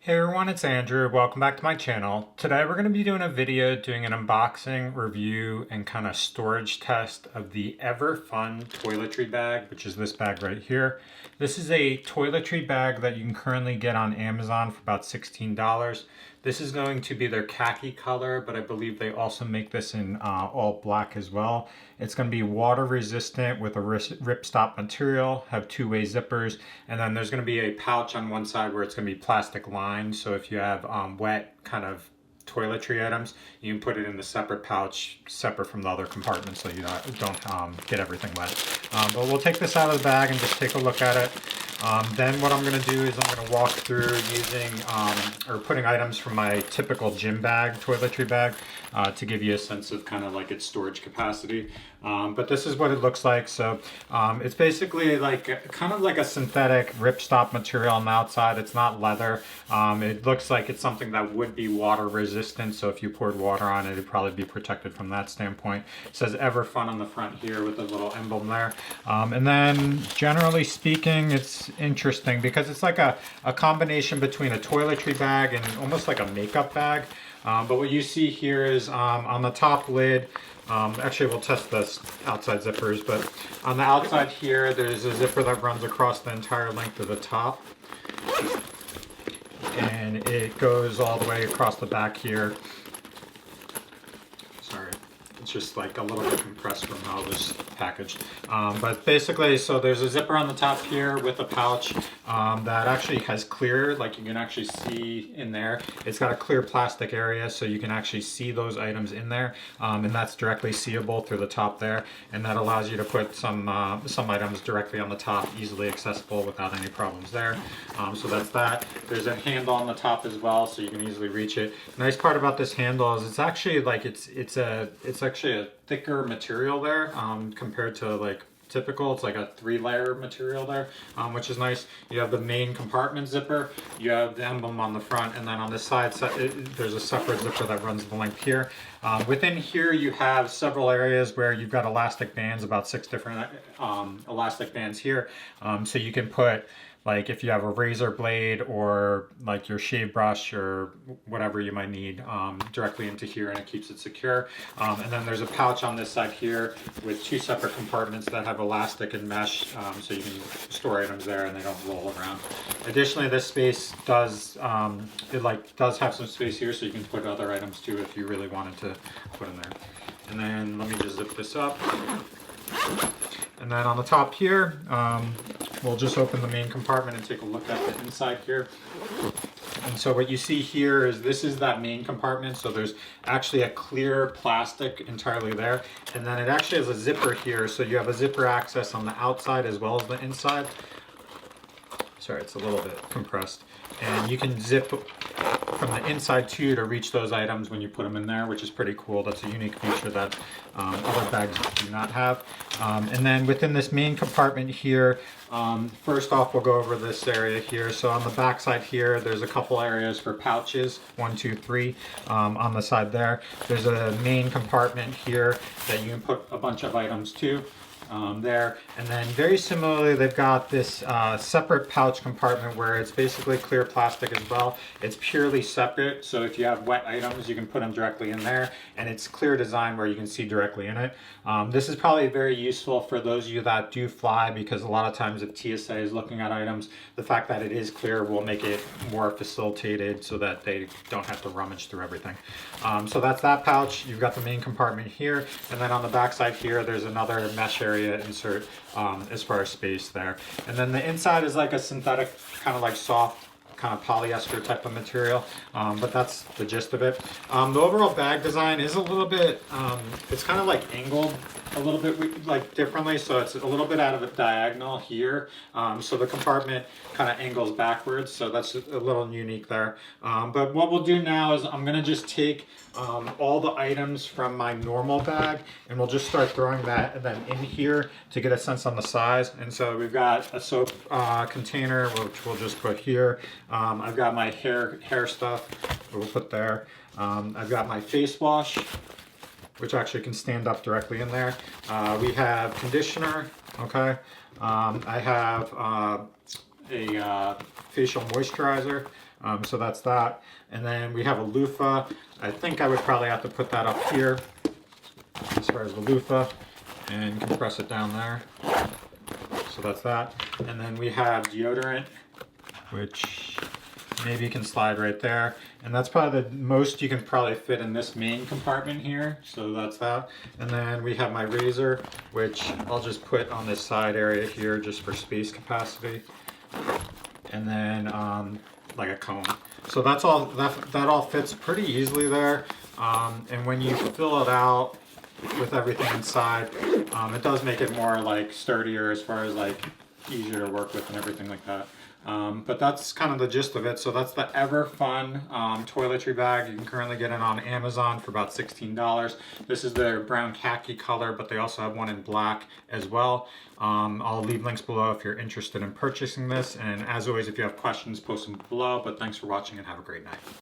Hey everyone, it's Andrew. Welcome back to my channel. Today we're going to be doing a video doing an unboxing, review, and kind of storage test of the EverFun Toiletry Bag, which is this bag right here. This is a toiletry bag that you can currently get on Amazon for about $16. This is going to be their khaki color, but I believe they also make this in all black as well. It's going to be water resistant with a ripstop material, have two-way zippers, and then there's going to be a pouch on one side where it's going to be plastic lined. So if you have wet kind of toiletry items, you can put it in the separate pouch, separate from the other compartments so you don't get everything wet. But we'll take this out of the bag and just take a look at it. Then what I'm going to do is I'm going to walk through using or putting items from my typical gym bag, toiletry bag, to give you a sense of kind of like its storage capacity. But this is what it looks like. So it's basically like kind of like a synthetic ripstop material on the outside. It's not leather. It looks like it's something that would be water resistant. So if you poured water on it, it'd probably be protected from that standpoint. It says EverFun on the front here with a little emblem there. And then generally speaking, it's interesting because it's like a combination between a toiletry bag and almost like a makeup bag. But what you see here is on the top lid, actually we'll test this outside zippers, but on the outside here there's a zipper that runs across the entire length of the top. And it goes all the way across the back here. Sorry. It's just like a little bit compressed from how it was packaged. But basically, so there's a zipper on the top here with a pouch that actually has clear, like you can actually see in there. It's got a clear plastic area so you can actually see those items in there. And that's directly seeable through the top there. And that allows you to put some items directly on the top, easily accessible without any problems there. So that's that. There's a handle on the top as well so you can easily reach it. The nice part about this handle is it's actually like it's actually a thicker material there compared to like typical. It's like a 3-layer material there, which is nice. You have the main compartment zipper, you have the emblem on the front, and then on the side there's a separate zipper that runs the length here. Within here you have several areas where you've got elastic bands, about 6 different elastic bands here, so you can put, like if you have a razor blade or like your shave brush or whatever you might need directly into here, and it keeps it secure. And then there's a pouch on this side here with 2 separate compartments that have elastic and mesh, so you can store items there and they don't roll around. Additionally, this space does does have some space here, so you can put other items too if you really wanted to put in there. And then let me just zip this up. And then on the top here, we'll just open the main compartment and take a look at the inside here. And so what you see here is this is that main compartment. So there's actually a clear plastic entirely there. And then it actually has a zipper here. So you have a zipper access on the outside as well as the inside. Sorry, it's a little bit compressed. And you can zip from the inside too to reach those items when you put them in there, which is pretty cool. That's a unique feature that other bags do not have. And then within this main compartment here, first off we'll go over this area here. So on the back side here, there's a couple areas for pouches, 1, 2, 3 on the side there. There's a main compartment here that you can put a bunch of items to. There, and then very similarly they've got this separate pouch compartment where it's basically clear plastic as well. It's purely separate, so if you have wet items you can put them directly in there, and it's clear design where you can see directly in it. This is probably very useful for those of you that do fly, because a lot of times if TSA is looking at items, the fact that it is clear will make it more facilitated so that they don't have to rummage through everything. So that's that pouch. You've got the main compartment here, and then on the back side here there's another mesh area insert as far as space there. And then the inside is like a synthetic, kind of like soft, kind of polyester type of material, but that's the gist of it. The overall bag design is a little bit, it's kind of like angled a little bit like differently, so it's a little bit out of a diagonal here, so the compartment kind of angles backwards, so that's a little unique there. But what we'll do now is I'm going to just take all the items from my normal bag, and we'll just start throwing them in here to get a sense on the size. And so we've got a soap container, which we'll just put here. I've got my hair stuff, we'll put there. I've got my face wash, which actually can stand up directly in there. We have conditioner, okay. I have a facial moisturizer. So that's that. And then we have a loofah. I think I would probably have to put that up here as far as the loofah, and you can press it down there. So that's that. And then we have deodorant, which maybe can slide right there. And that's probably the most you can probably fit in this main compartment here. So that's that. And then we have my razor, which I'll just put on this side area here just for space capacity. And then like a comb. So that's all, that all fits pretty easily there. And when you fill it out with everything inside, it does make it more like sturdier as far as like easier to work with and everything like that. But that's kind of the gist of it. So that's the EverFun toiletry bag. You can currently get it on Amazon for about $16. This is their brown khaki color, but they also have one in black as well. I'll leave links below if you're interested in purchasing this. And as always, if you have questions, post them below. But thanks for watching and have a great night.